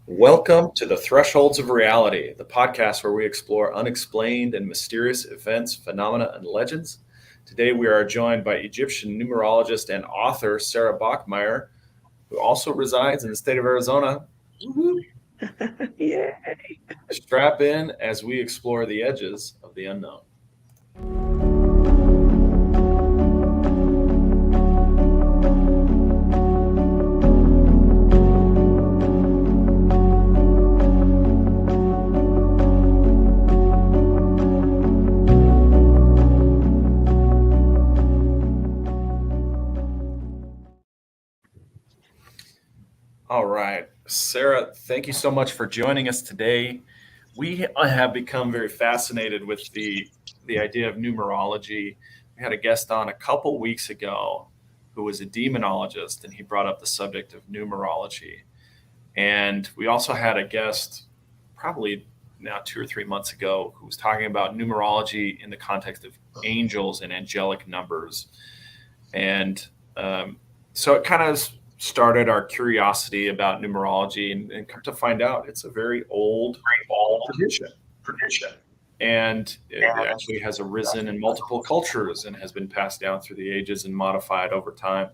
Welcome to the Thresholds of Reality, the podcast where we explore unexplained and mysterious events, phenomena, and legends. Today we are joined by Egyptian numerologist and author Sara Bachmeier, who also resides in the state of Arizona. Woo-hoo. Yeah. Strap in as we explore the edges of the unknown. All right. Sara, thank you so much for joining us today. We have become very fascinated with the idea of numerology. We had a guest on a couple weeks ago who was a demonologist, and he brought up the subject of numerology. And we also had a guest probably now 2 or 3 months ago who was talking about numerology in the context of angels and angelic numbers. And so it kind of started our curiosity about numerology, and come to find out it's a very old tradition. And it actually has arisen in multiple cultures and has been passed down through the ages and modified over time.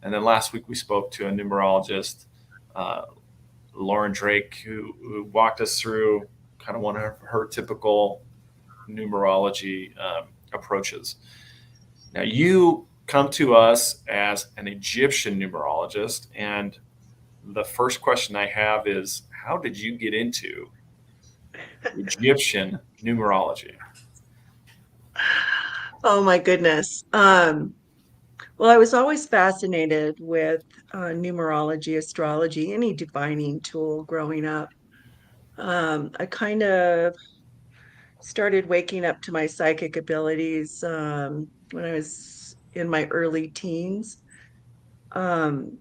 And then last week we spoke to a numerologist, uh, Lauren Drake, who walked us through kind of one of her typical numerology approaches. Now, you come to us as an Egyptian numerologist, and the first question I have is, how did you get into Egyptian numerology? Oh my goodness. Well, I was always fascinated with numerology, astrology, any divining tool growing up. I kind of started waking up to my psychic abilities when I was in my early teens. Um,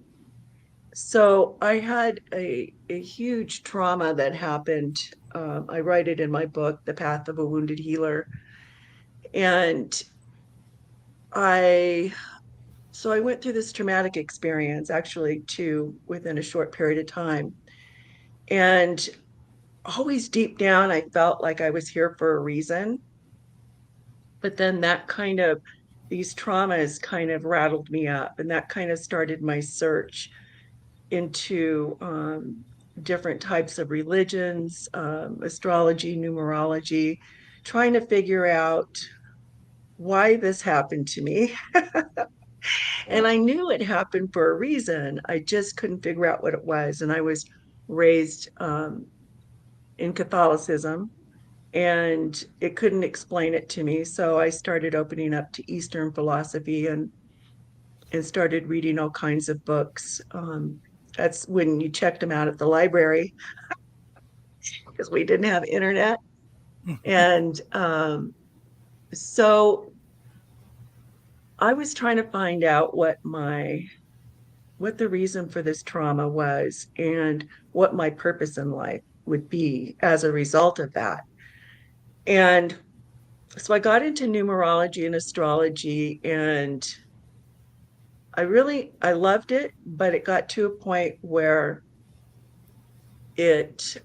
so I had a huge trauma that happened. I write it in my book, The Path of a Wounded Healer. And I So I went through this traumatic experience actually too within a short period of time. And always deep down, I felt like I was here for a reason. But then these traumas kind of rattled me up, and that kind of started my search into different types of religions, astrology, numerology, trying to figure out why this happened to me. And I knew it happened for a reason. I just couldn't figure out what it was. And I was raised in Catholicism, and it couldn't explain it to me. So I started opening up to Eastern philosophy and started reading all kinds of books. That's when you checked them out at the library because we didn't have internet. And so I was trying to find out what the reason for this trauma was and what my purpose in life would be as a result of that. And so I got into numerology and astrology, and I loved it, but it got to a point where it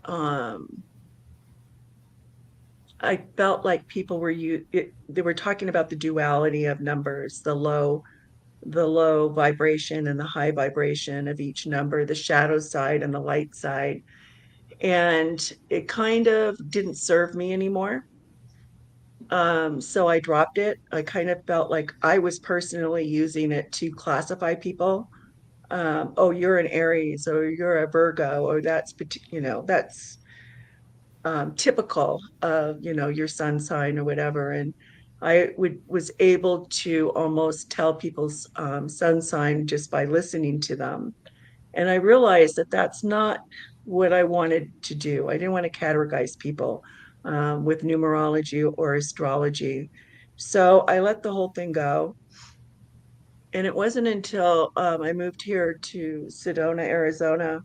I felt like they were talking about the duality of numbers, the low vibration and the high vibration of each number, the shadow side and the light side. And it kind of didn't serve me anymore. So I dropped it. I kind of felt like I was personally using it to classify people. Oh, you're an Aries, or you're a Virgo, or that's typical of your sun sign or whatever. And was able to almost tell people's sun sign just by listening to them. And I realized that that's not what I wanted to do. I didn't want to categorize people with numerology or astrology. So I let the whole thing go. And it wasn't until I moved here to Sedona, Arizona,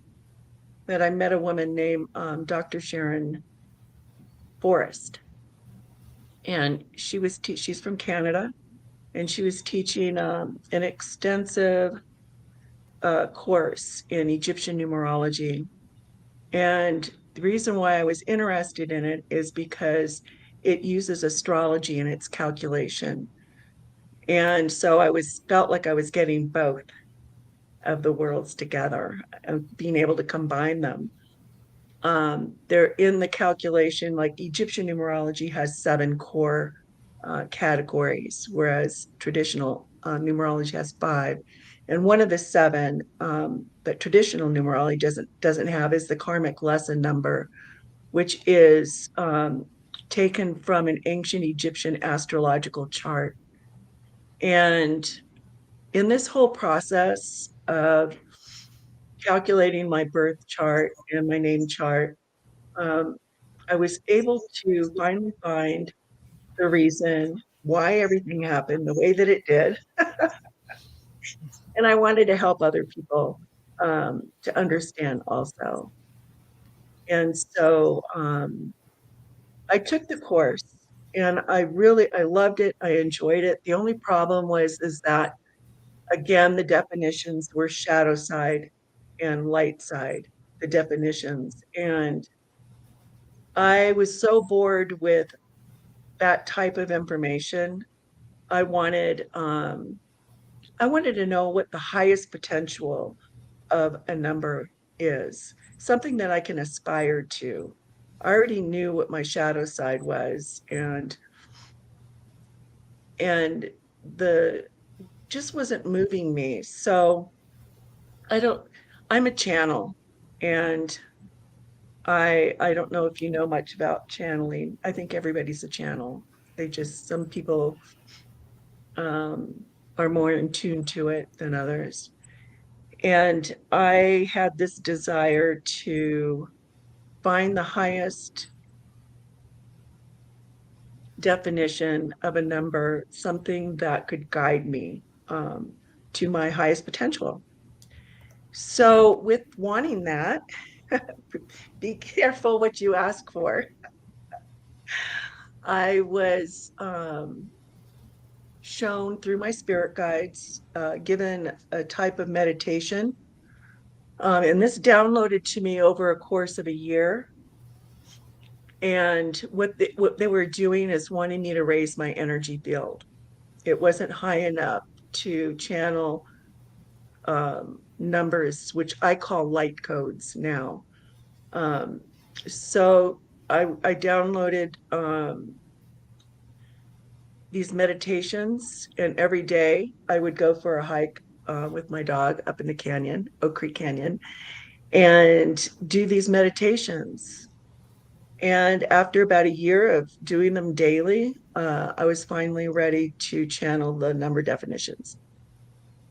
that I met a woman named Dr. Sharon Forrest. And she's from Canada, and she was teaching an extensive course in Egyptian numerology. And the reason why I was interested in it is because it uses astrology in its calculation. And so I was felt like I was getting both of the worlds together and being able to combine them. They're in the calculation, like Egyptian numerology has 7 core categories, whereas traditional numerology has 5. And one of the 7 that traditional numerology doesn't have is the karmic lesson number, which is taken from an ancient Egyptian astrological chart. And in this whole process of calculating my birth chart and my name chart, um, I was able to finally find the reason why everything happened the way that it did. And I wanted to help other people to understand also. And so I took the course and I loved it. I enjoyed it. The only problem was is that again, the definitions were shadow side and light side, the definitions. And I was so bored with that type of information. I wanted um, I wanted to know what the highest potential of a number is, something that I can aspire to. I already knew what my shadow side was, and the just wasn't moving me. So I don't I'm a channel, and I don't know if you know much about channeling. I think everybody's a channel. Some people um, are more in tune to it than others. And I had this desire to find the highest definition of a number, something that could guide me to my highest potential. So, with wanting that, be careful what you ask for. I was shown through my spirit guides, given a type of meditation. And this downloaded to me over a course of a year. And what they were doing is wanting me to raise my energy field. It wasn't high enough to channel numbers, which I call light codes now. Um, so I downloaded these meditations, and every day I would go for a hike with my dog up in the canyon, Oak Creek Canyon, and do these meditations. And after about a year of doing them daily, I was finally ready to channel the number definitions.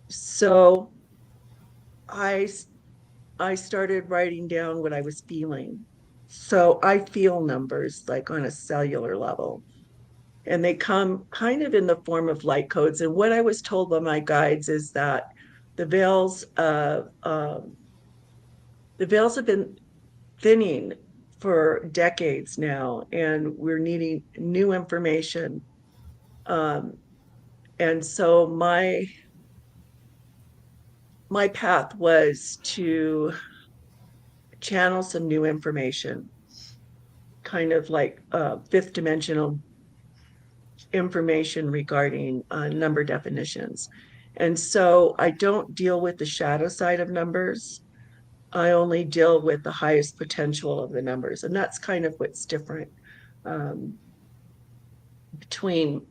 So I I started writing down what I was feeling. So I feel numbers like on a cellular level, and they come kind of in the form of light codes. And what I was told by my guides is that the veils of the veils have been thinning for decades now, and we're needing new information. Um, and so my path was to channel some new information, kind of like fifth dimensional information regarding number definitions. And so I don't deal with the shadow side of numbers. I only deal with the highest potential of the numbers. And that's kind of what's different um, between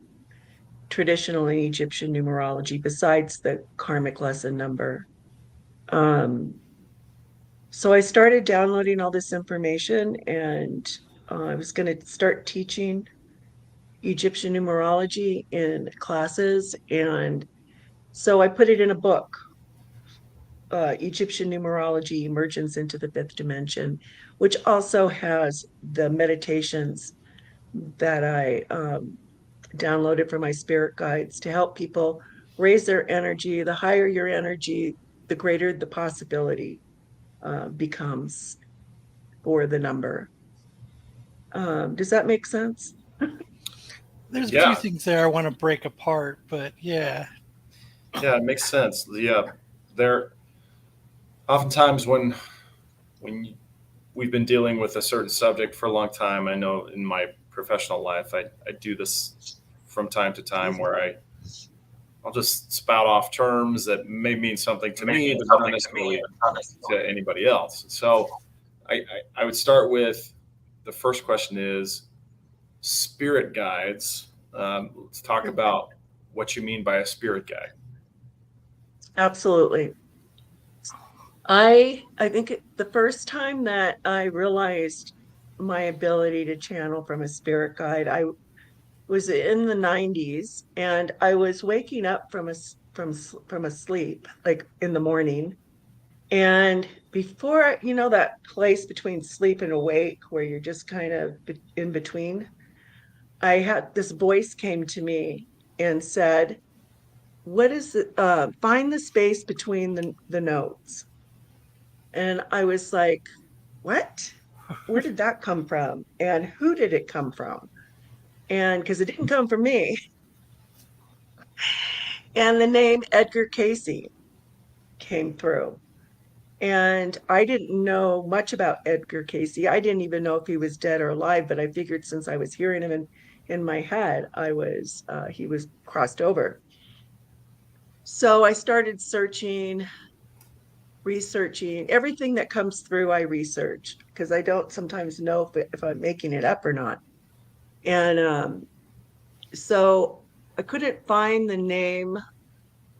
traditional and Egyptian numerology, besides the karmic lesson number. Um, so I started downloading all this information, and I was going to start teaching Egyptian numerology in classes. And so I put it in a book, Egyptian Numerology Emergence into the Fifth Dimension, which also has the meditations that I downloaded from my spirit guides to help people raise their energy. The higher your energy, the greater the possibility becomes for the number. Does that make sense? There's a few Yeah, things there I want to break apart, but yeah. yeah, it makes sense. There, oftentimes when we've been dealing with a certain subject for a long time. I know in my professional life, I do this from time to time where I'll just spout off terms that may mean something to me, but not necessarily to anybody else. So I would start with the first question is spirit guides. Let's talk about what you mean by a spirit guide. Absolutely. I think the first time that I realized my ability to channel from a spirit guide, I was in the 90s, and I was waking up from a sleep, like in the morning. And before, that place between sleep and awake where you're just kind of in between, I had this voice came to me and said, "What is it? Find the space between the notes." And I was like, "What? Where did that come from? And who did it come from?" And because it didn't come from me. And the name Edgar Casey came through. And I didn't know much about Edgar Casey. I didn't even know if he was dead or alive, but I figured since I was hearing him in my head, he was crossed over. So I started researching everything that comes through. I research because I don't sometimes know if I'm making it up or not. And so I couldn't find the name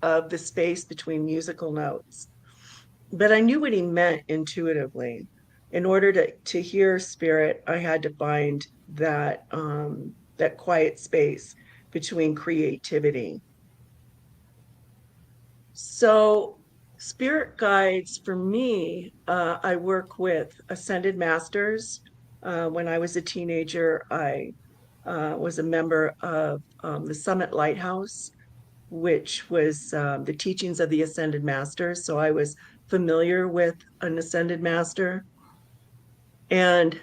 of the space between musical notes, but I knew what he meant intuitively. In order to hear spirit, I had to find that quiet space between creativity. So spirit guides for me, I work with ascended masters. When I was a teenager, I was a member of the Summit Lighthouse, which was the teachings of the ascended masters. So I was familiar with an ascended master. And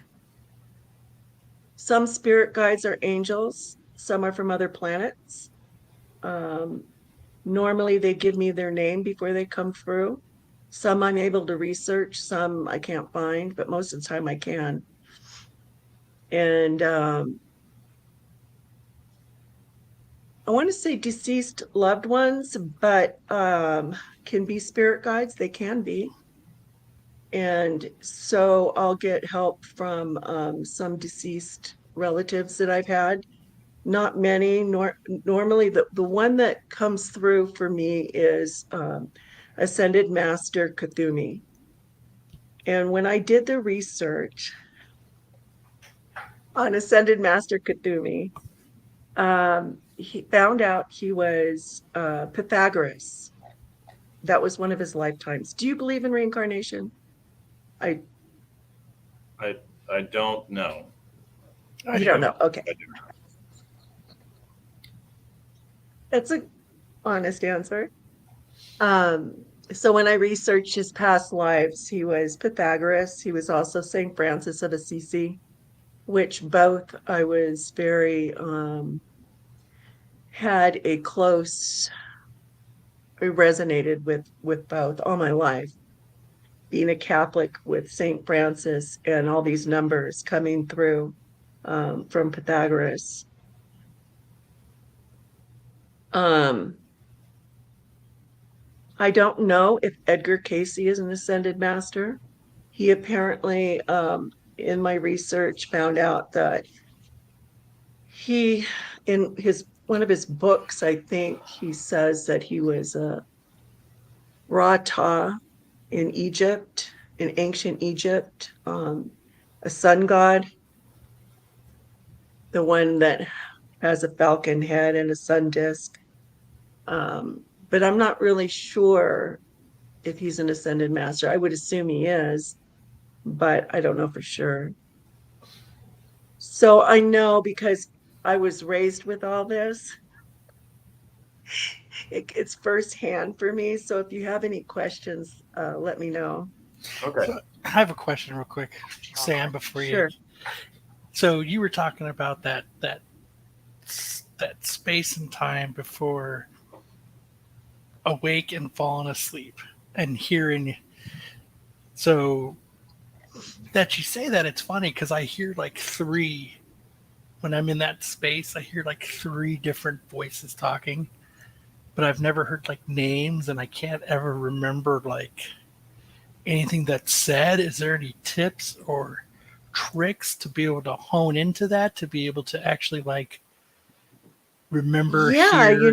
some spirit guides are angels, some are from other planets. Um, Normally, they give me their name before they come through. Some I'm able to research, some I can't find, but most of the time I can. And I want to say deceased loved ones, but can be spirit guides. They can be. And so I'll get help from some deceased relatives that I've had. Not many. Normally, the one that comes through for me is Ascended Master Kuthumi. And when I did the research on Ascended Master Kuthumi, he found out he was Pythagoras. That was one of his lifetimes. Do you believe in reincarnation? I I don't know. You don't know. Okay. I do. That's an honest answer. So when I researched his past lives, he was Pythagoras. He was also St. Francis of Assisi, which both I was very had a close resonated with both all my life. Being a Catholic with St. Francis and all these numbers coming through from Pythagoras. I don't know if Edgar Casey is an ascended master. He apparently, in my research, found out that he, in his one of his books, I think he says that he was a Ra-Ta in Egypt, in ancient Egypt, a sun god, the one that has a falcon head and a sun disk. But I'm not really sure if he's an ascended master. I would assume he is, but I don't know for sure. So I know because I was raised with all this, it's firsthand for me. So if you have any questions, let me know. Okay. So I have a question real quick, Sam, before you. Sure. So you were talking about that space and time before awake and falling asleep and hearing. So that you say that, it's funny because I hear like three when I'm in that space. I hear like three different voices talking, but I've never heard like names, and I can't ever remember like anything that's said. Is there any tips or tricks to be able to hone into that, to be able to actually like remember, Yeah, hear?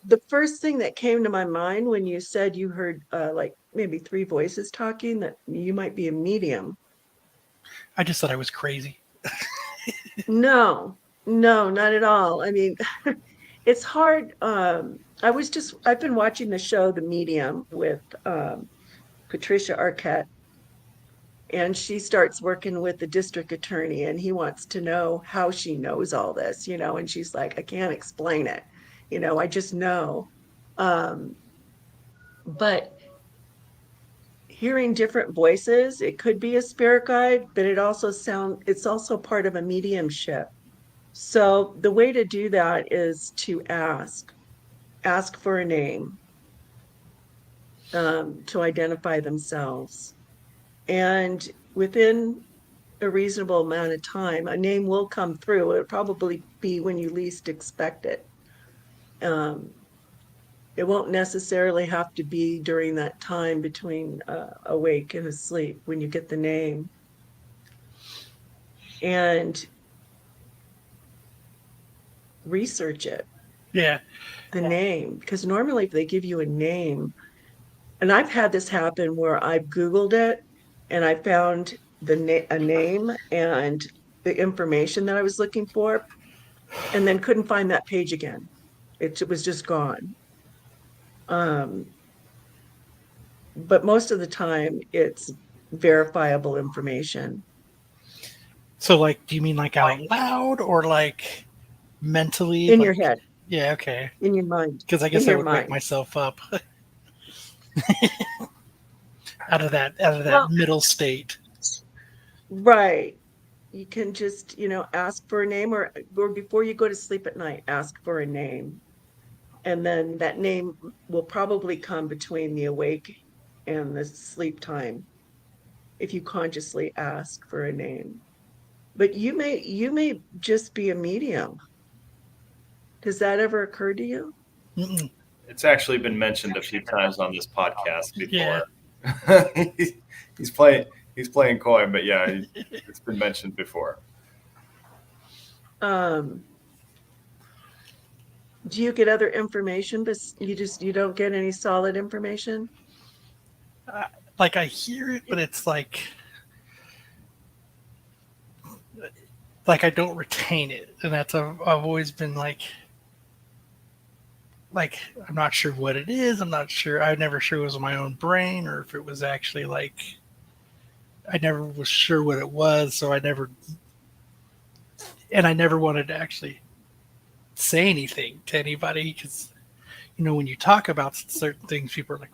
the first thing that came to my mind when you said you heard like maybe three voices talking, that you might be a medium. I just thought I was crazy. No, no, not at all. I mean, it's hard. I've been watching the show The Medium with Patricia Arquette, and she starts working with the district attorney, and he wants to know how she knows all this, and she's like, I can't explain it. I just know. Um, but hearing different voices, it could be a spirit guide, but it's also part of a mediumship. So the way to do that is to ask for a name, to identify themselves. And within a reasonable amount of time, a name will come through. It'll probably be when you least expect it. Um, it won't necessarily have to be during that time between awake and asleep when you get the name. And research it, Yeah. the name, because normally if they give you a name, and I've had this happen where I've Googled it and I found a name and the information that I was looking for, and then couldn't find that page again. It was just gone. Um, but most of the time, it's verifiable information So, like, do you mean like out loud or like mentally? in your Like, head, yeah, okay. in your mind, Because I in guess I your would wake mind. myself up out of that Well, middle state. right. You can just, ask for a name, or before you go to sleep at night, ask for a name. And then that name will probably come between the awake and the sleep time if you consciously ask for a name. But you may just be a medium. Does that ever occur to you? Mm-mm. It's actually been mentioned a few times on this podcast Yeah. before. he's playing he's playing coy, but yeah, it's been mentioned before. Um, do you get other information, but you don't get any solid information? Like, I hear it, but it's like I don't retain it, and I've always been like I'm not sure what it is. I'm not sure. I never sure it was my own brain or if it was actually like I never was sure what it was. So I never wanted to actually say anything to anybody because when you talk about certain things, people are like,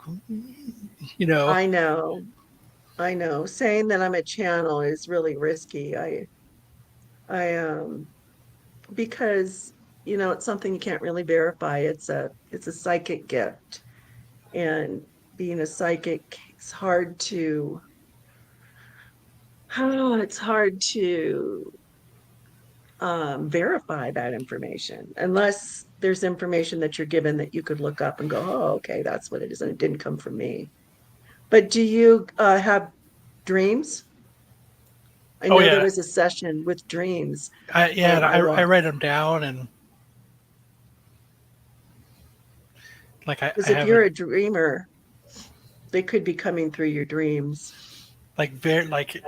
you know, I know, I know. Saying that I'm a channel is really risky. I because it's something you can't really verify. It's a psychic gift, and being a psychic, it's hard to verify that information unless there's information that you're given that you could look up and go, oh, okay, that's what it is, and it didn't come from me. But do you have dreams? I oh know there yeah, was a session with dreams. and I I watched. write them down, and like Because I if have a you're a dreamer, they could be coming through your dreams. like very like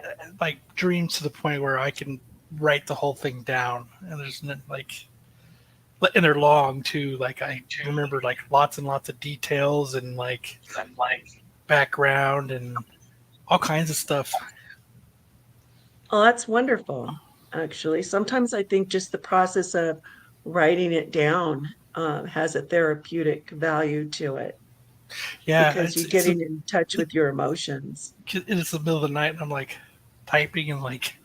dreams to the point where I can write the whole thing down, and and they're long too. Like I remember like lots and lots of details and like background and all kinds of stuff. Oh, that's wonderful, actually. Sometimes I think just the process of writing it down has a therapeutic value to it Yeah, because you're getting in touch with your emotions. it's the middle of the night, and I'm like typing and like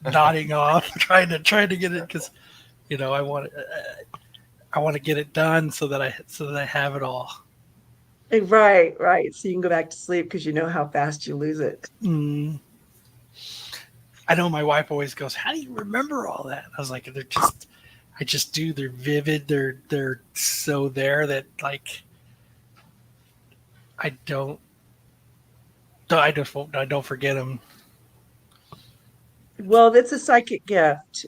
nodding off, trying to get it because I want to get it done so that I have it all. Right, right. So you can go back to sleep because you know how fast you lose it. Mm. I know my wife always goes, "How do you remember all that?" I was like, I just do. They're vivid. They're so there that like I don't, I don't forget them. Well, it's a psychic gift.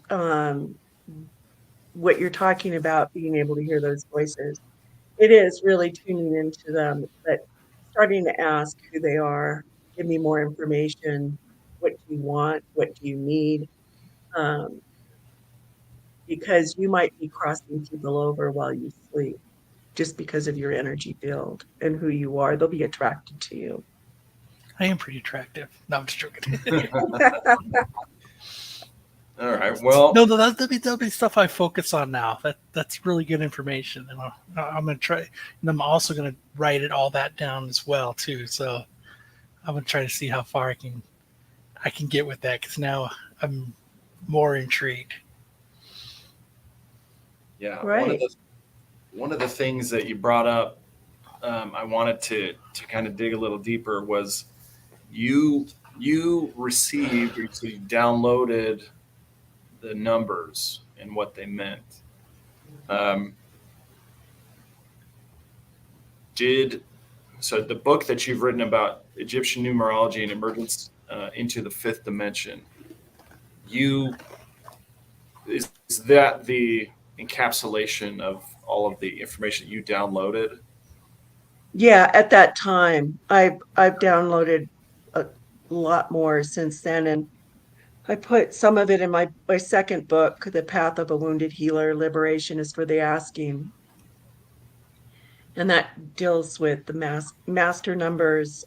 What you're talking about, being able to hear those voices, it is really tuning into them, but starting to ask who they are, give me more information. What do you want? What do you need? Um, because you might be crossing people over while you sleep just because of your energy field and who you are. They'll be attracted to you. I am pretty attractive. No, I'm just joking. All right. Well, No, that'll be stuff I focus on now. That's really good information, and I'm gonna try. And I'm also gonna write it all that down as well too. So I'm gonna try to see how far I can get with that because now I'm more intrigued. yeah, Right. one of the things that you brought up, I wanted to kind of dig a little deeper was you you received or so you downloaded the numbers and what they meant. Um, did so the book that you've written about Egyptian numerology and emergence into the fifth dimension, you is that the encapsulation of all of the information you downloaded? Yeah, at that time, I've downloaded a lot more since then, and I put some of it in my second book, The Path of a Wounded Healer, Liberation is for the Asking. And that deals with the master numbers,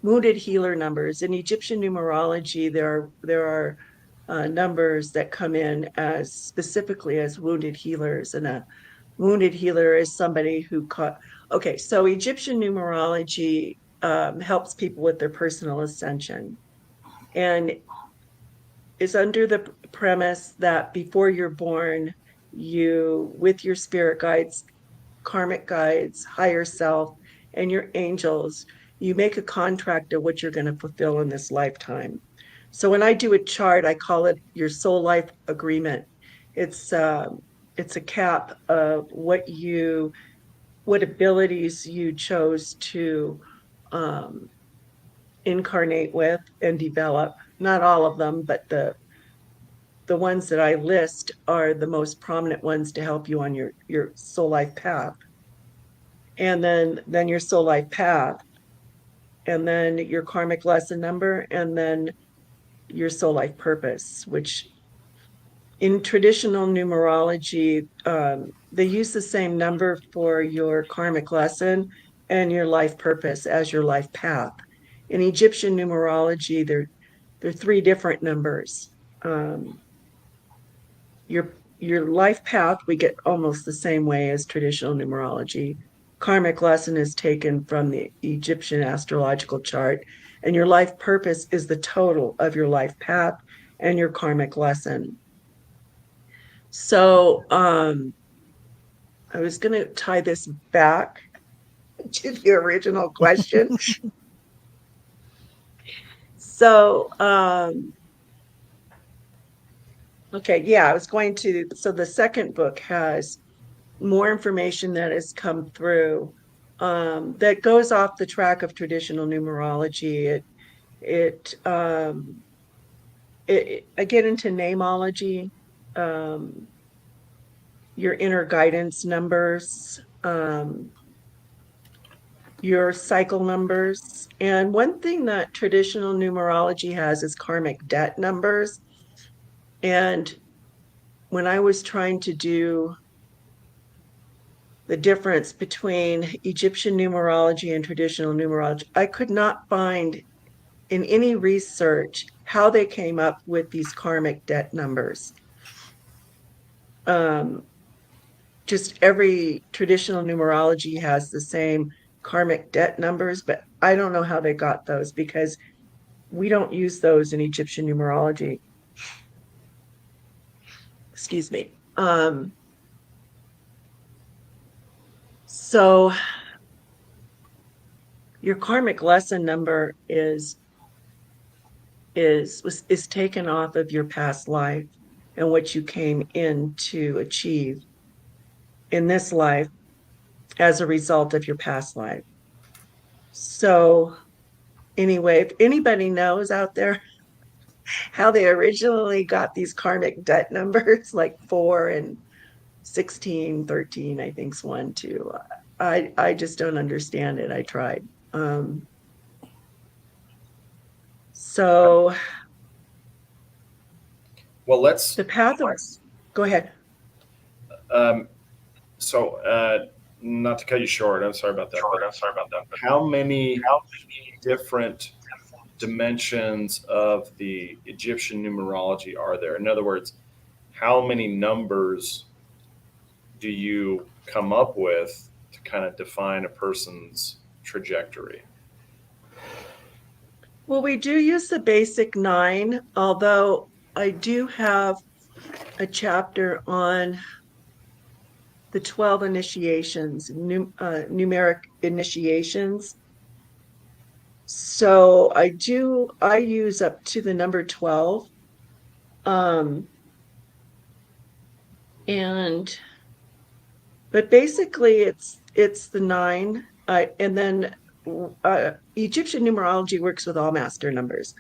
wounded healer numbers. In Egyptian numerology, there are numbers that come in as specifically as wounded healers, and a wounded healer is somebody who caught. Okay, so Egyptian numerology helps people with their personal ascension, and is under the premise that before you're born, you, with your spirit guides, karmic guides, higher self, and your angels, you make a contract of what you're going to fulfill in this lifetime. So when I do a chart, I call it your soul life agreement. It's uh, it's a cap of what abilities you chose to um, incarnate with and develop. Not all of them, but the ones that I list are the most prominent ones to help you on your soul life path. And then your soul life path, and then your karmic lesson number, and then your soul life purpose, which in traditional numerology, they use the same number for your karmic lesson and your life purpose as your life path. In Egyptian numerology, they're three different numbers. Um, your life path we get almost the same way as traditional numerology. Karmic lesson is taken from the Egyptian astrological chart, and your life purpose is the total of your life path and your karmic lesson. So I was going to tie this back to the original question. So okay, yeah, I was going to. So the second book has more information that has come through that goes off the track of traditional numerology. It I get into namology, um, your inner guidance numbers, your cycle numbers, and one thing that traditional numerology has is karmic debt numbers. And when I was trying to do the difference between Egyptian numerology and traditional numerology, I could not find in any research how they came up with these karmic debt numbers. Um, just every traditional numerology has the same karmic debt numbers, but I don't know how they got those because we don't use those in Egyptian numerology. Excuse me. So your karmic lesson number is is taken off of your past life and what you came in to achieve in this life as a result of your past life. So anyway, if anybody knows out there how they originally got these karmic debt numbers, like 4 and 16, 13, I think's one too. I just don't understand it. I tried. So Well, let's. the path of, go ahead. Um, so, not to cut you short, I'm sorry about that. But how many different dimensions of the Egyptian numerology are there? In other words, how many numbers do you come up with to kind of define a person's trajectory? Well, we do use the basic 9, although I do have a chapter on the 12 initiations, numeric initiations. So I use up to the number 12. But basically it's the 9. And then Egyptian numerology works with all master numbers.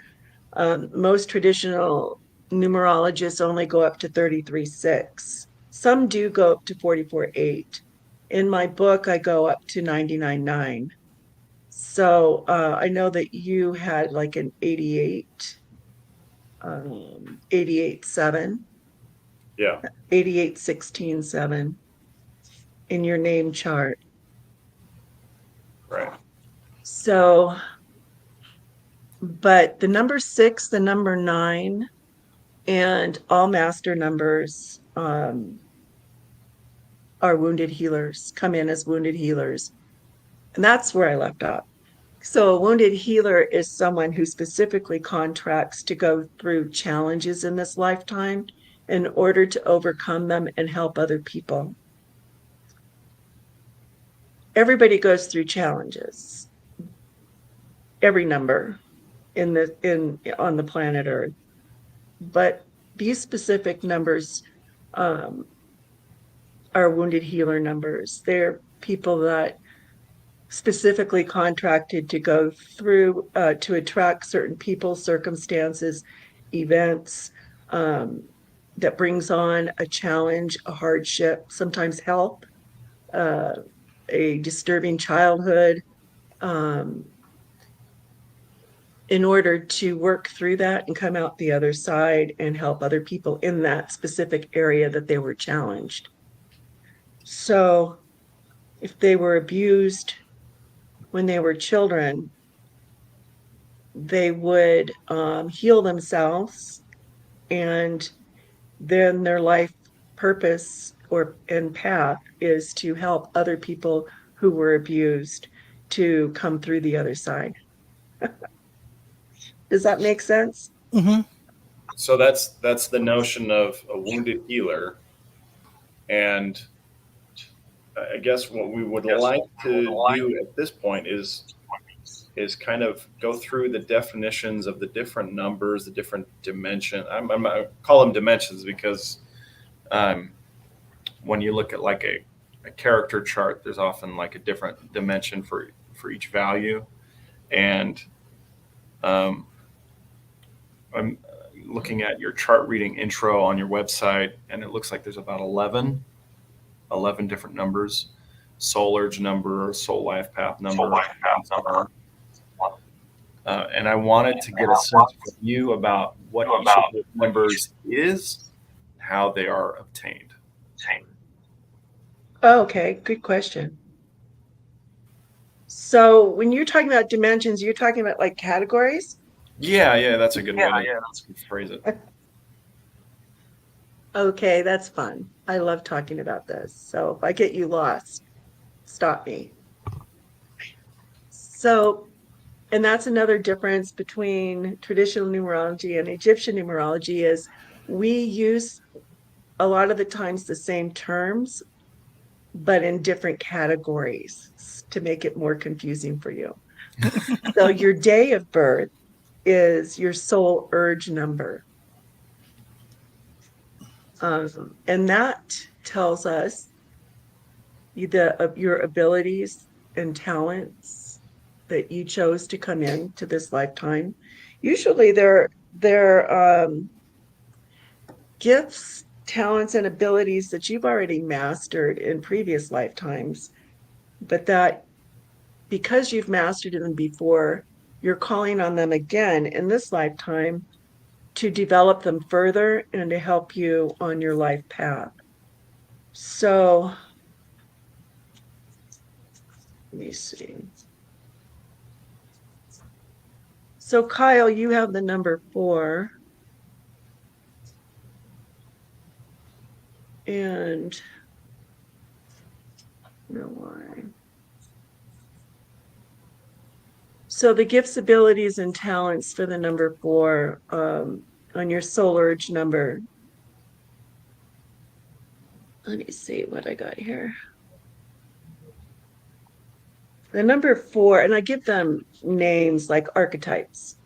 Most traditional numerologists only go up to 33.6. Some do go up to 44.8. In my book, I go up to 99.9. So I know that you had like an 88.7, Yeah. 88.16.7 in your name chart. Right. So, but the number 6, the number 9, and all master numbers are wounded healers, come in as wounded healers. And that's where I left off. So a wounded healer is someone who specifically contracts to go through challenges in this lifetime in order to overcome them and help other people. Everybody goes through challenges. Every number on the planet Earth. But these specific numbers are wounded healer numbers. They're people that specifically contracted to go through to attract certain people, circumstances, events that brings on a challenge, a hardship, sometimes health, a disturbing childhood, in order to work through that and come out the other side and help other people in that specific area that they were challenged. So if they were abused when they were children, they would heal themselves, and then their life purpose and path is to help other people who were abused to come through the other side. Does that make sense? Mm-hmm. So that's the notion of a wounded healer, and I guess what we would like to do at this point is kind of go through the definitions of the different numbers, the different dimensions. I call them dimensions because when you look at like a character chart, there's often like a different dimension for each value, and I'm looking at your chart reading intro on your website, and it looks like there's about 11 different numbers: soul urge number, soul life path number. And I wanted to get a sense from you about what each of those numbers is, how they are obtained. Okay, good question. So when you're talking about dimensions, you're talking about like categories? Yeah, that's a good way to phrase it. Okay, that's fun. I love talking about this. So if I get you lost, stop me. So, and that's another difference between traditional numerology and Egyptian numerology is we use a lot of the times the same terms, but in different categories to make it more confusing for you. So your day of birth is your soul urge number. And that tells us your abilities and talents that you chose to come into this lifetime. Usually they're gifts, talents, and abilities that you've already mastered in previous lifetimes, but that because you've mastered them before, you're calling on them again in this lifetime to develop them further and to help you on your life path. So let me see. So Kyle, you have the number 4. And no why. So the gifts, abilities, and talents for the number 4 on your soul urge number. Let me see what I got here. The number 4, and I give them names like archetypes.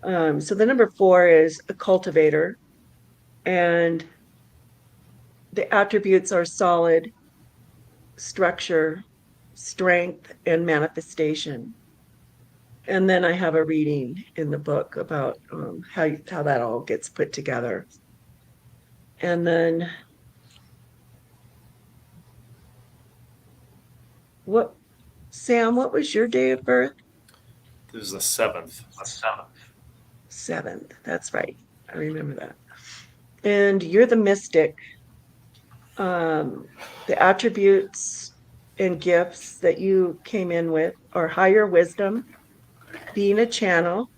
So the number 4 is a cultivator, and the attributes are solid, structure, strength, and manifestation. And then I have a reading in the book about how that all gets put together. And then Sam, what was your day of birth? This is the 7th. 7th. That's right. I remember that. And you're the mystic. The attributes and gifts that you came in with are higher wisdom, being a channel,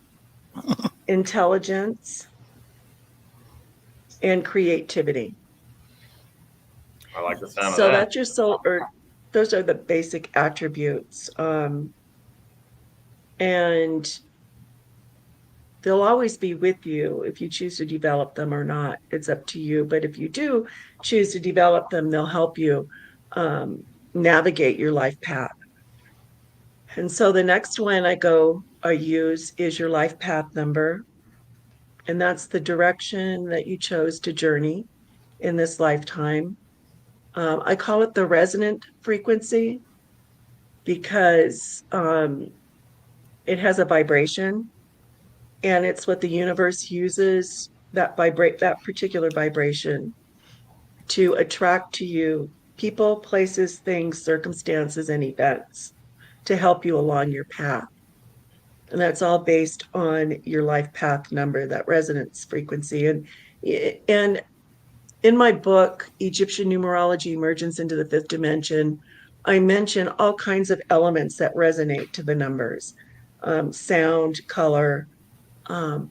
intelligence, and creativity. I like the sound of So that. that's your soul, or those are the basic attributes. And they'll always be with you if you choose to develop them or not. It's up to you. But if you do choose to develop them, they'll help you navigate your life path. And so the next one I use is your life path number. And that's the direction that you chose to journey in this lifetime. I call it the resonant frequency because it has a vibration, and it's what the universe uses that particular vibration to attract to you people, places, things, circumstances, and events to help you along your path. And that's all based on your life path number, that resonance frequency. And in my book, Egyptian Numerology, Emergence into the Fifth Dimension, I mention all kinds of elements that resonate to the numbers. Sound, color,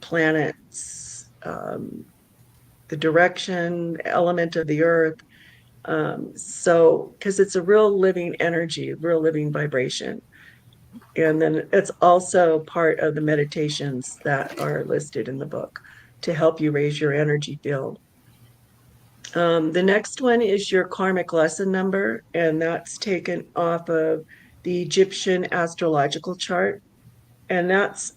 planets, the direction, element of the earth. So, because it's a real living energy, real living vibration. And then it's also part of the meditations that are listed in the book to help you raise your energy field. The next one is your karmic lesson number, and that's taken off of the Egyptian astrological chart. And that's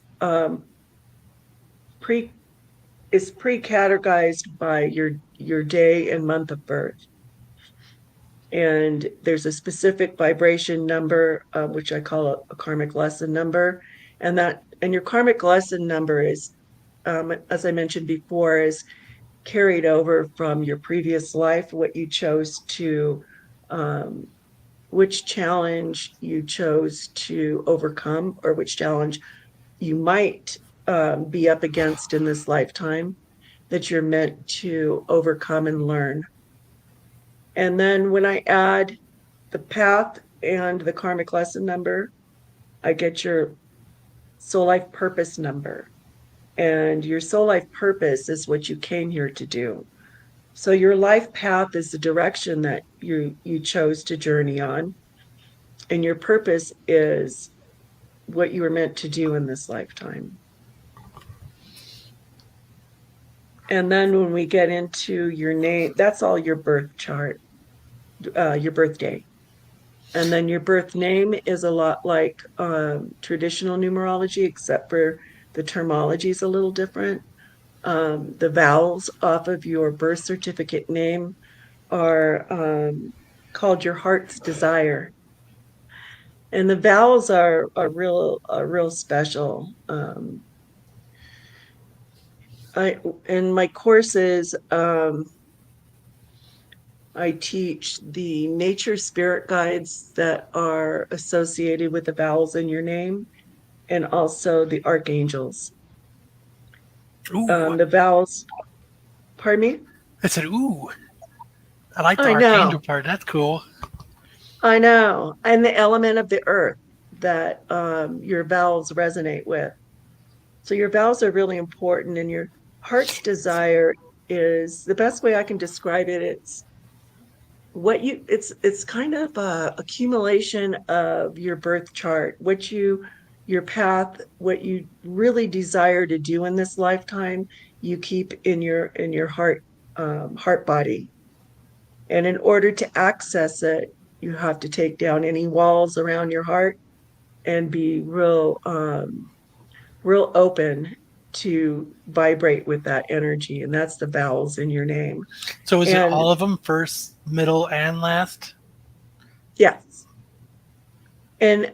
pre-categorized by your day and month of birth. And there's a specific vibration number, which I call a karmic lesson number. And your karmic lesson number is, as I mentioned before, is carried over from your previous life, what you chose to, which challenge you chose to overcome, or which challenge you might be up against in this lifetime that you're meant to overcome and learn. And then when I add the path and the karmic lesson number, I get your soul life purpose number. And your soul life purpose is what you came here to do. So your life path is the direction that you chose to journey on. And your purpose is what you were meant to do in this lifetime. And then when we get into your name, that's all your birth chart, your birthday. And then your birth name is a lot like traditional numerology, except for the terminology is a little different. The vowels off of your birth certificate name are called your heart's desire. And the vowels are real special. I in my courses, I teach the nature spirit guides that are associated with the vowels in your name, and also the archangels. Ooh, The vowels, pardon me? I said, ooh, I like the I know, archangel part. That's cool. I know. And the element of the earth that your vowels resonate with. So your vowels are really important, and your heart's desire is the best way I can describe it. It's kind of a accumulation of your birth chart, your path, what you really desire to do in this lifetime, you keep in your heart body. And in order to access it, you have to take down any walls around your heart and be real open to vibrate with that energy. And that's the vowels in your name. So is it And all of them, first, middle, and last? yes. And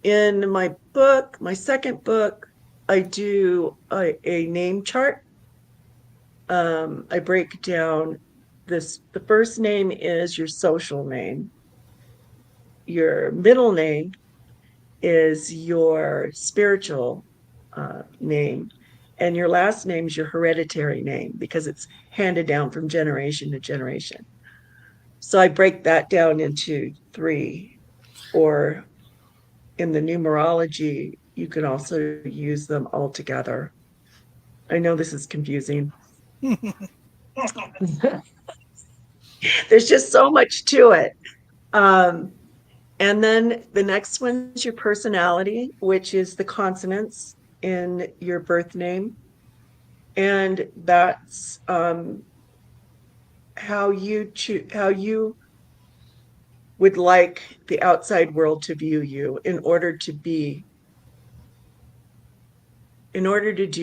in my book, my second book, I do a name chart. I break down the first name is your social name. Your middle name is your spiritual name. And your last name is your hereditary name because it's handed down from generation to generation. So I break that down into three, or in the numerology, you can also use them all together. I know this is confusing. There's just so much to it. Um, and then the next one is your personality, which is the consonants in your birth name. And that's how you would like the outside world to view you in order to do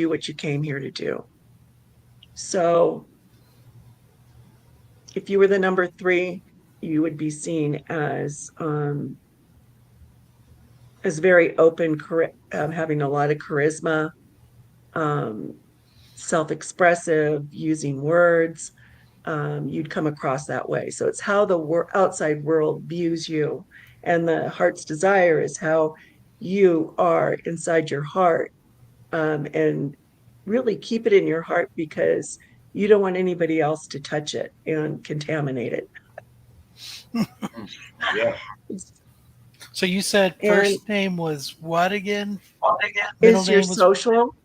what you came here to do. So if you were the number 3, you would be seen as very open, having a lot of charisma, um, self-expressive, using words. You'd come across that way. So it's how the outside world views you, and the heart's desire is how you are inside your heart, and really keep it in your heart because you don't want anybody else to touch it and contaminate it. Yeah. So you said And first name was what again? Middle is your name was, social,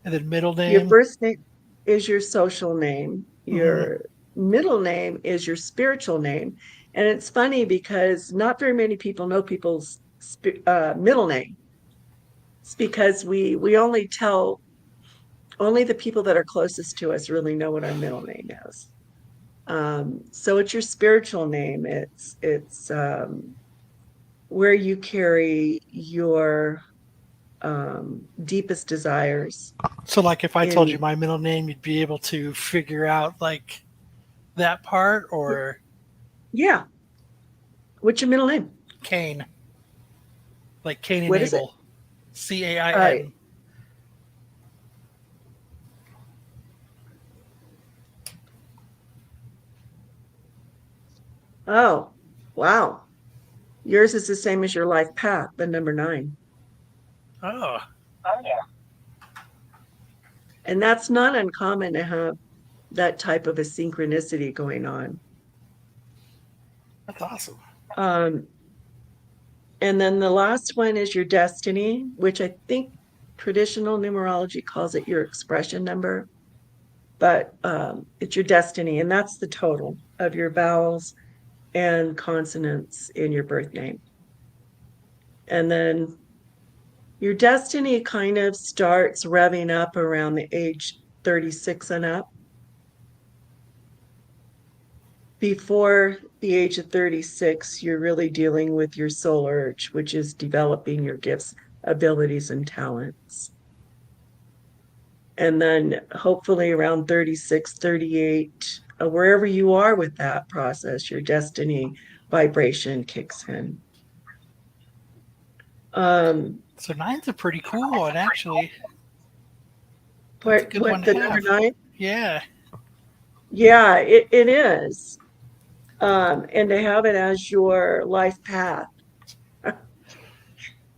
and then middle your name. first name is your social name. Mhm. Your middle name is your spiritual name. And it's funny because not very many people know people's middle name. It's because we only the people that are closest to us really know what our middle name is. So it's your spiritual name. It's where you carry your deepest desires. So, like, if I told you In my middle name, you'd be able to figure out like that part, or Yeah, what's your middle name? Cain, like Cain and What is it? Abel, Cain. Uh, oh, wow. Yours is the same as your life path, the number 9. Oh, And that's not uncommon to have that type of a synchronicity going on. that's awesome. Um, and then the last one is your destiny, which I think traditional numerology calls it your expression number, but it's your destiny, and that's the total of your vowels and consonants in your birth name. And then your destiny kind of starts revving up around the age 36 and up. Before the age of 36, you're really dealing with your soul urge, which is developing your gifts, abilities, and talents. And then hopefully around 36, 38, wherever you are with that process, your destiny vibration kicks in. So nine's a pretty cool one, actually. That's a good one to The number have. 9? Yeah. Yeah, it is. And to have it as your life path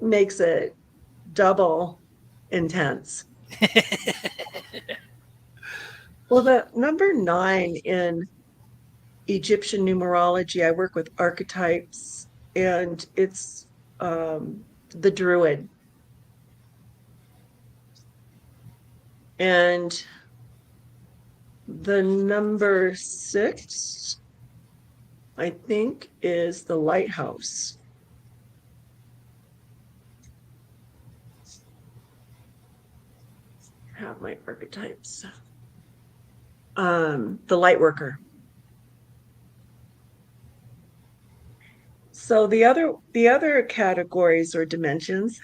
makes it double intense. Well, the number 9 in Egyptian numerology, I work with archetypes, and it's the druid. And the number 6, I think, is the lighthouse. I have my archetypes. The light worker. So the other categories or dimensions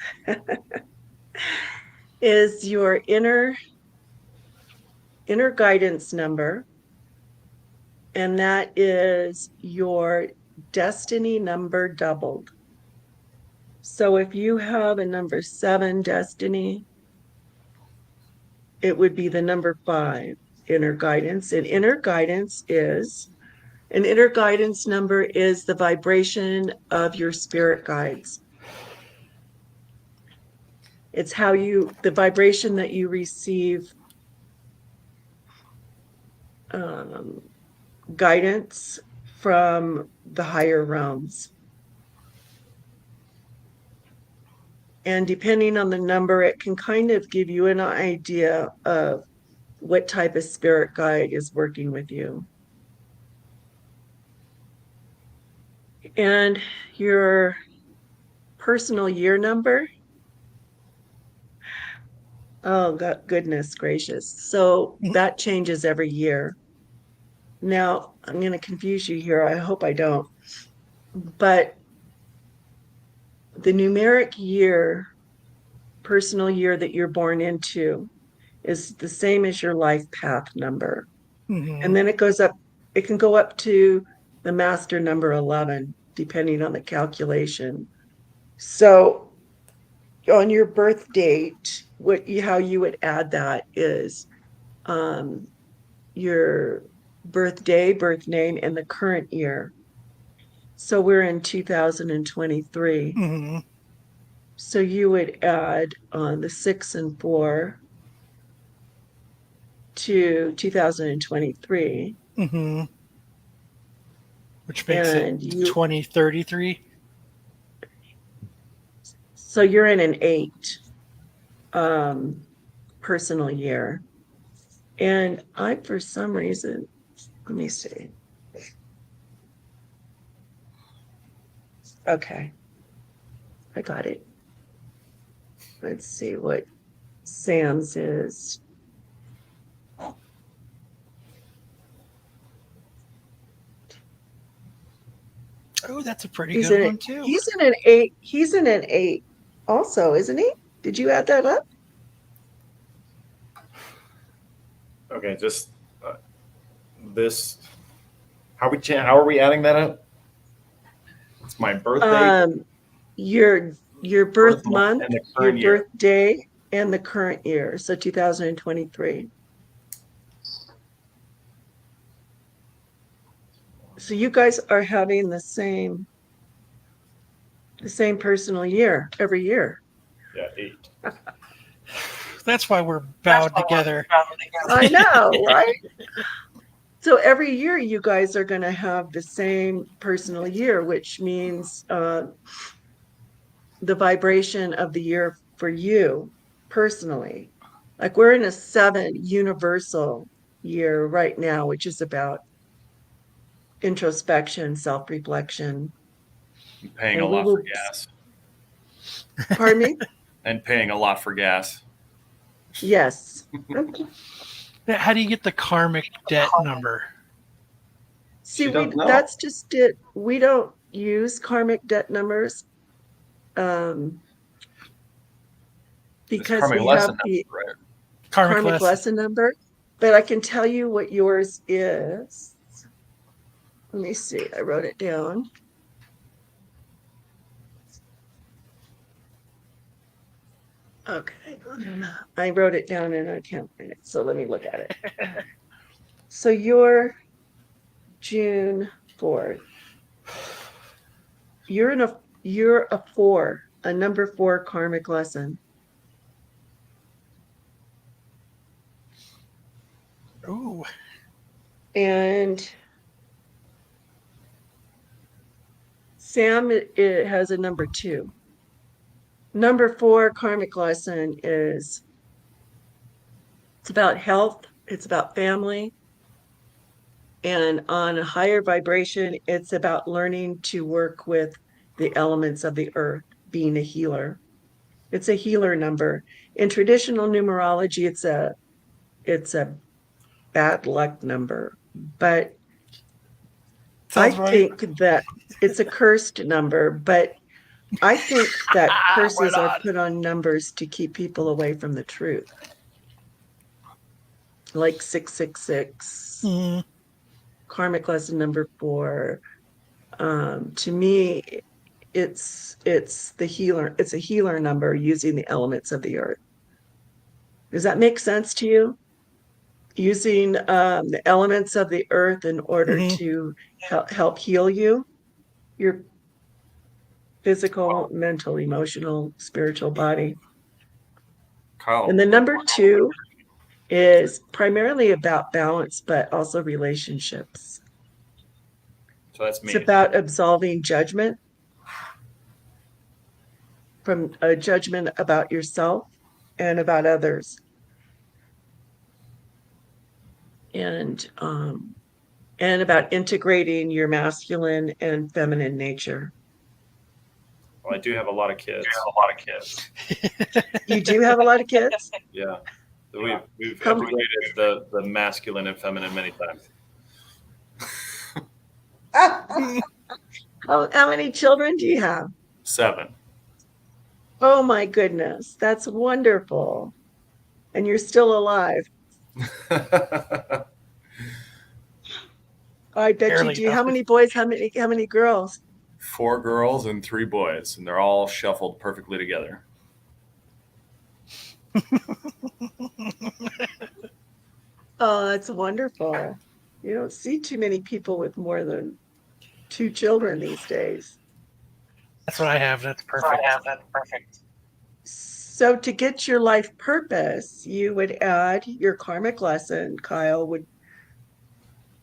is your inner guidance number, and that is your destiny number doubled. So if you have a number 7 destiny, it would be the number 5 inner guidance. And inner guidance number is the vibration of your spirit guides. It's the vibration that you receive guidance from the higher realms. And depending on the number, it can kind of give you an idea of what type of spirit guide is working with you. And your personal year number, oh God, goodness gracious. So that changes every year. Now, I'm going to confuse you here. I hope I don't. But the numeric year, personal year that you're born into, is the same as your life path number. And then it can go up to the master number 11, depending on the calculation. So on your birth date, how you would add that is your birthday, birth name, and the current year. So we're in 2023. Mm-hmm. So you would add on the 6 and 4 to 2023. Mm-hmm. Which makes And it 2033. So you're in an 8 personal year. And for some reason, let me see. Okay. I got it. Let's see what Sam's is. Oh, that's a pretty good one too. He's in an 8. He's in an 8 also, isn't he? Did you add that up? Okay, just this. How are we adding that up? It's my birthday. Your birth month, and the your current year. birthday, and the current year. So 2023. So you guys are having the same personal year every year. Yeah, 8. That's why we're bound together. I know, right? So every year you guys are going to have the same personal year, which means the vibration of the year for you personally. Like we're in a 7 universal year right now, which is about introspection, self-reflection. I'm paying a lot for gas. Pardon me? And paying a lot for gas. Yes. How do you get the karmic debt number? See, that's just it. We don't use karmic debt numbers because we have right? Karmic lesson number, but I can tell you what yours is. Let me see. I wrote it down. Okay. I wrote it down and I can't find it. So let me look at it. So you're June 4th. You're a 4, a number 4 karmic lesson. Ooh. And Sam, it has a number 2. Number 4 karmic lesson it's about health, it's about family, and on a higher vibration, it's about learning to work with the elements of the earth, being a healer. It's a healer number. In traditional numerology, it's a bad luck number, but Sounds I right. think that it's a cursed number, but I think that curses Right are on. put on numbers to keep people away from the truth. Like 666, Mm. karmic lesson number 4. To me, it's the healer. It's a healer number using the elements of the earth. Does that make sense to you? Using the elements of the earth in order Mhm. to help heal you, your physical, mental, emotional, spiritual body. Kyle, And the number 2 is primarily about balance, but also relationships. so that's It's me. about absolving judgment, from a judgment about yourself and about others. And about integrating your masculine and feminine nature. Well, I do have a lot of kids. You do have a lot of kids? Yeah. So we've How- integrated the masculine and feminine many times. How many children do you have? 7. Oh my goodness, that's wonderful. And you're still alive. I bet you Barely do. How nothing. many boys? How many girls? 4 girls and 3 boys, and they're all shuffled perfectly together. Oh, that's wonderful. You don't see too many people with more than 2 children these days. That's what I have. That's perfect. So to get your life purpose, you would add your karmic lesson. Kyle would,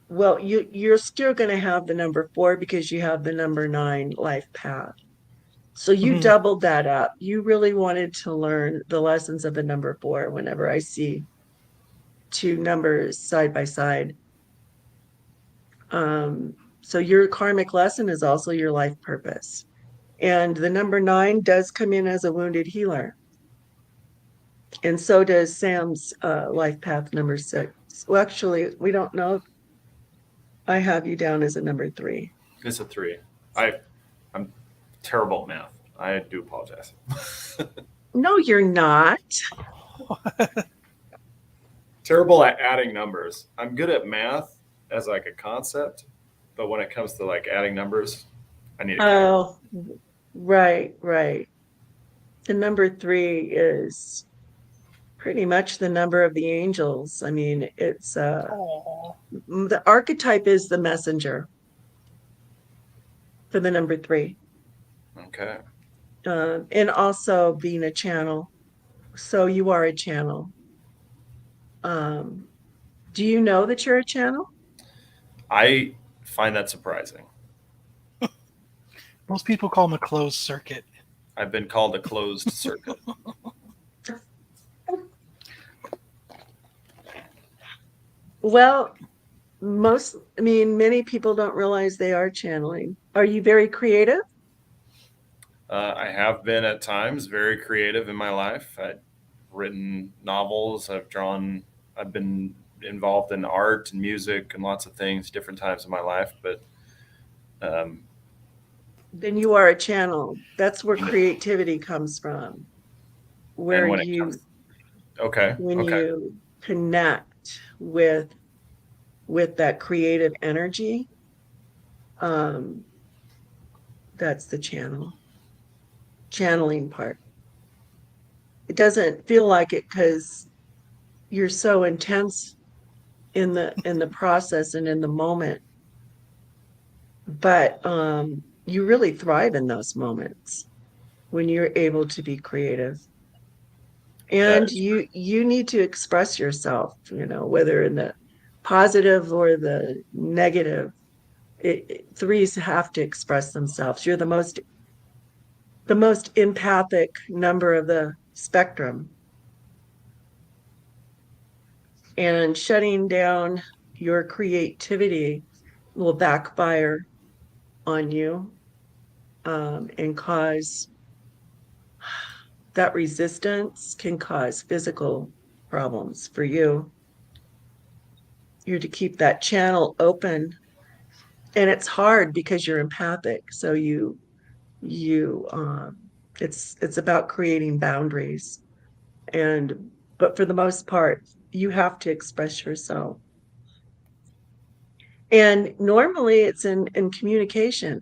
well, you're still going to have the number 4 because you have the number 9 life path. So you Mhm. doubled that up. You really wanted to learn the lessons of the number 4 whenever I see 2 numbers side by side. So your karmic lesson is also your life purpose. And the number 9 does come in as a wounded healer. And so does Sam's life path number 6. Well, actually, we don't know if I have you down as a number 3. It's a 3. I'm terrible at math. I do apologize. No, you're not. Terrible at adding numbers. I'm good at math as like a concept, but when it comes to like adding numbers, I need a calculator. Oh, right. The number 3 is pretty much the number of the angels. I mean, it's Aw. the archetype is the messenger for the number 3. Okay. And also being a channel. So you are a channel. Do you know that you're a channel? I find that surprising. Most people call them a closed circuit. I've been called a closed circuit. Well, many people don't realize they are channeling. Are you very creative? I have been at times very creative in my life. I've written novels. I've been involved in art and music and lots of things, different times in my life. But um, Then you are a channel. That's where creativity comes from. Where and when it you comes, Okay. when Okay. you connect with that creative energy, that's the channeling part. It doesn't feel like it because you're so intense in the process and in the moment, but you really thrive in those moments when you're able to be creative. That And is you need to express yourself, whether in the positive or the negative. Threes have to express themselves. You're the most empathic number of the spectrum, and shutting down your creativity will backfire on you, and cause that resistance can cause physical problems for you. You're to keep that channel open, and it's hard because you're empathic. So you it's about creating boundaries, but for the most part, you have to express yourself. And normally it's in communication,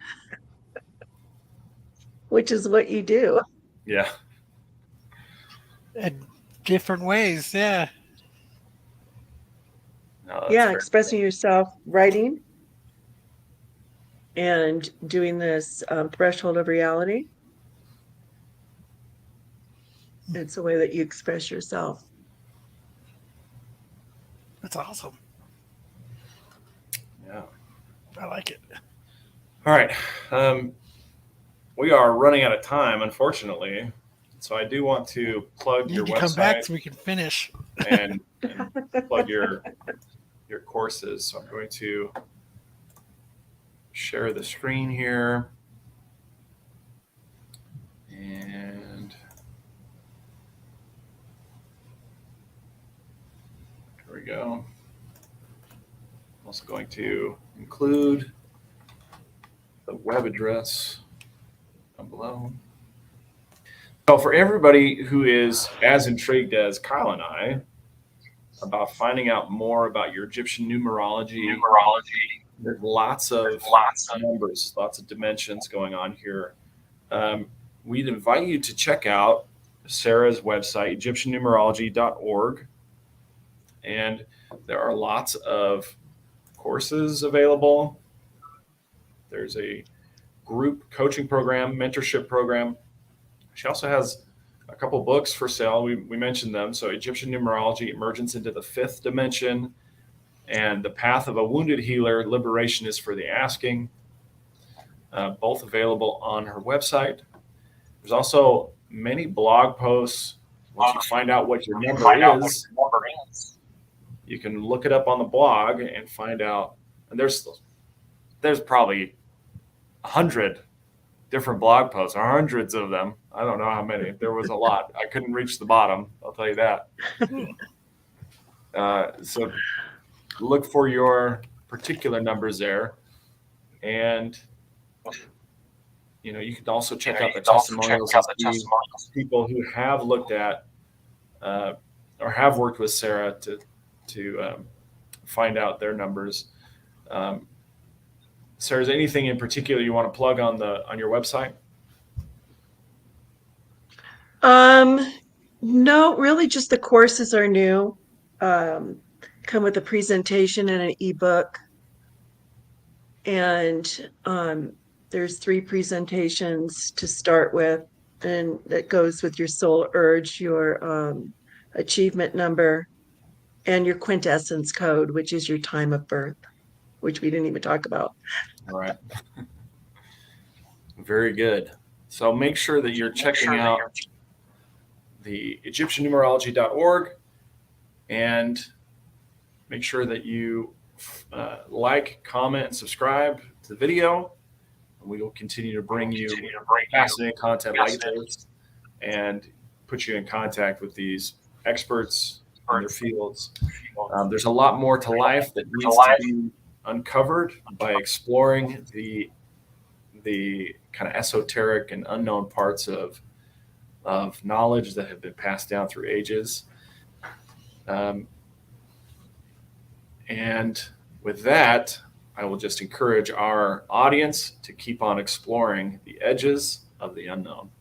which is what you do. yeah. In different ways. Yeah. No, that's Yeah, very expressing yourself, writing, and doing this threshold of reality. It's a way that you express yourself. That's awesome. yeah. I like it. All right. We are running out of time, unfortunately. So I do want to plug You your need to come back website so we can finish. and plug your courses. So I'm going to share the screen here. And here we go. I'm also going to include the web address down below. So for everybody who is as intrigued as Kyle and I about finding out more about your Egyptian numerology, there's lots of numbers, lots of dimensions going on here. We'd invite you to check out Sarah's website, egyptiannumerology.org. And there are lots of courses available. There's a group coaching program, mentorship program. She also has a couple books for sale. We mentioned them. So Egyptian Numerology, Emergence into the Fifth Dimension, and The Path of a Wounded Healer, Liberation is for the Asking, both available on her website. There's also many blog posts. Once you find out what your number is, you can look it up on the blog and find out. And there's probably 100 different blog posts, or hundreds of them. I don't know how many. There was a lot. I couldn't reach the bottom. I'll tell you that. So look for your particular numbers there, and you can also check out the testimonials and see people who have looked at or have worked with Sarah to find out their numbers. Sarah, is there anything in particular you want to plug on your website? No, really, just the courses are new. Come with a presentation and an ebook. And there's 3 presentations to start with, and that goes with your soul urge, your achievement number, and your quintessence code, which is your time of birth, which we didn't even talk about. All right. Very good. So make sure that you're checking out the egyptiannumerology.org, and make sure that you like, comment, and subscribe to the video. We will continue to bring you fascinating content like this and put you in contact with these experts in their fields. There's a lot more to life that needs to be uncovered by exploring the kind of esoteric and unknown parts of knowledge that have been passed down through ages. And with that, I will just encourage our audience to keep on exploring the edges of the unknown.